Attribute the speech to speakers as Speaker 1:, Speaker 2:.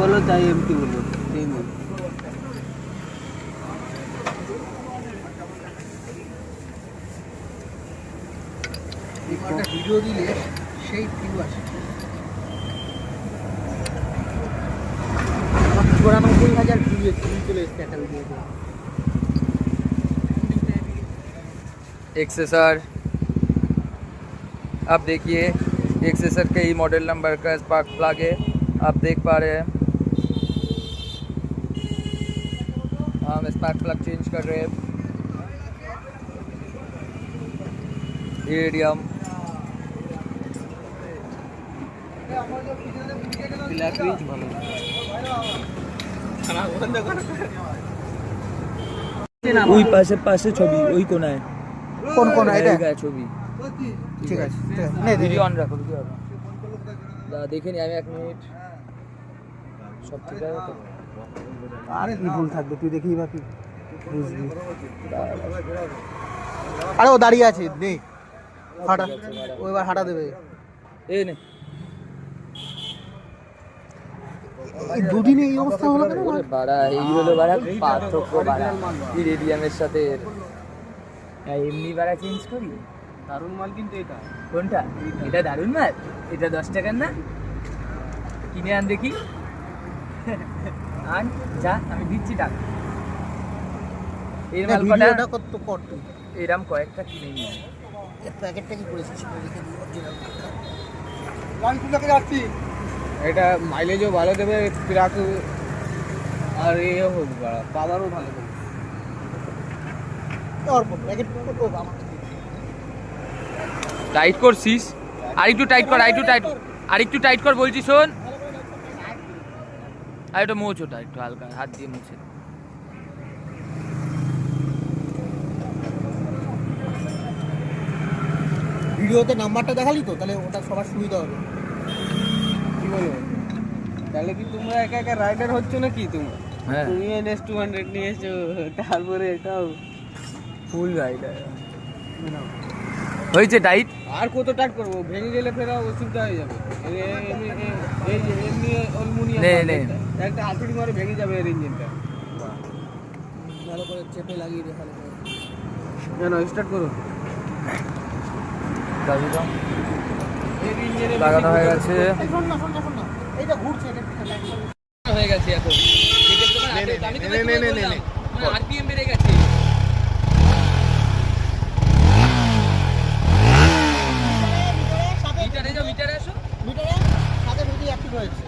Speaker 1: বলো চাই এমটি বলো, সেই নেই।
Speaker 2: একটা ভিডিও দিলে সেই ভিউ আসে। 94,000 ভিউ চলে এসছে একটা ভিডিওতে।
Speaker 3: एक्सेसर आप देखिए, एक्सेसर के ही मॉडल नंबर का स्पार्क प्लग है, आप देख पा रहे हैं। हम स्पार्क प्लग चेंज कर रहे हैं। एरियम
Speaker 1: ব্ল্যাক রিচ ভালো।
Speaker 3: ওই পাশে পাশে ছবি, ওই কোনায়
Speaker 2: কোন কোন এটা?
Speaker 3: ছবি
Speaker 2: ঠিক আছে, নে
Speaker 3: ভিডিও অন রাখো, ভিডিও অন। দেখে নি আমি 1 মিনিট, সব ঠিক আছে তো?
Speaker 2: আর কি ভুল থাকবে, তুই দেখি বা কি বুঝবি। আরে ও দাঁড়িয়ে আছে, নে হাঁটা, ও এবার হাঁটা দেবে।
Speaker 3: এই নে,
Speaker 2: এই দুদিনে এই অবস্থা হলো কেন?
Speaker 3: ওরে বাড়া, এই হলো বাড়া পার্থক্য বাড়া ইরেডিয়ামের সাথে। এমনি বাড়া চেঞ্জ করি।
Speaker 1: দারুণ মাল কিন্তু এটা।
Speaker 3: কোনটা? এটা দারুণ মাল। এটা 10 টাকার না? কিনে আন দেখি। আন যা, আমি দিচ্ছি টাকা। এই মাল কটা?
Speaker 2: ভিডিওটা কত কত?
Speaker 3: এরম কয়েকটা কিনে নিয়ে আয়।
Speaker 2: এই প্যাকেটটা কি করেছিস? লিখে দিই অরিজিনাল। লাইন খুলে যাচ্ছি।
Speaker 1: এটা মাইলেজও ভালো দেবে, ট্রাক আর এও হোক বাড়া, পাওয়ারও ভালো দেবে।
Speaker 2: তোর প্যাকেট কত আমার?
Speaker 3: টাইট করছিস? আরেকটু টাইট কর, আরেকটু টাইট, আরেকটু টাইট কর বলছি, শোন। আর একটু মোচ ওটা, একটু হালকা হাত দিয়ে মুছে।
Speaker 2: ভিডিওতে নাম্বারটা দেখালি তো, তাহলে ওটা সবার সুবিধা হবে।
Speaker 1: কি বলো? তাহলে কি তোমরা একা একা রাইডার হচ্ছ না কি তোমরা?
Speaker 3: হ্যাঁ,
Speaker 1: তুমি NS 200 নিয়ে এসছো, তারপরে এটাও
Speaker 3: ফুল রাইডার হয়েছে টাইট।
Speaker 1: আর কত টাইট করবো? ভেঙে গেলে ফেরা অসুবিধা হয়ে যাবে। এই যে এমনি অ্যালুমিনিয়াম
Speaker 3: নে, নে।
Speaker 1: একটা হাতুড়ি মারে ভেঙে যাবে এর ইঞ্জিনটা।
Speaker 2: ভালো করে চেপে লাগিয়ে দে, ভালো করে।
Speaker 1: কেন স্টার্ট করো?
Speaker 3: চাবি দাও।
Speaker 1: এর ইঞ্জিনে
Speaker 3: লাগানো হয়ে গেছে,
Speaker 2: এই শোন না, শোন না, শোন না। এইটা ঘুরছে, এটা লাইন করে।
Speaker 3: হয়ে গেছে এখন। দেখেন তো না, আমি তো বললাম, মানে আরপিএম বেড়ে গেছে।
Speaker 2: সাথে
Speaker 3: মিটারে যাও, মিটারে আসো।
Speaker 2: মিটারে সাথে ভিডিও অ্যাক্টিভ হয়েছে।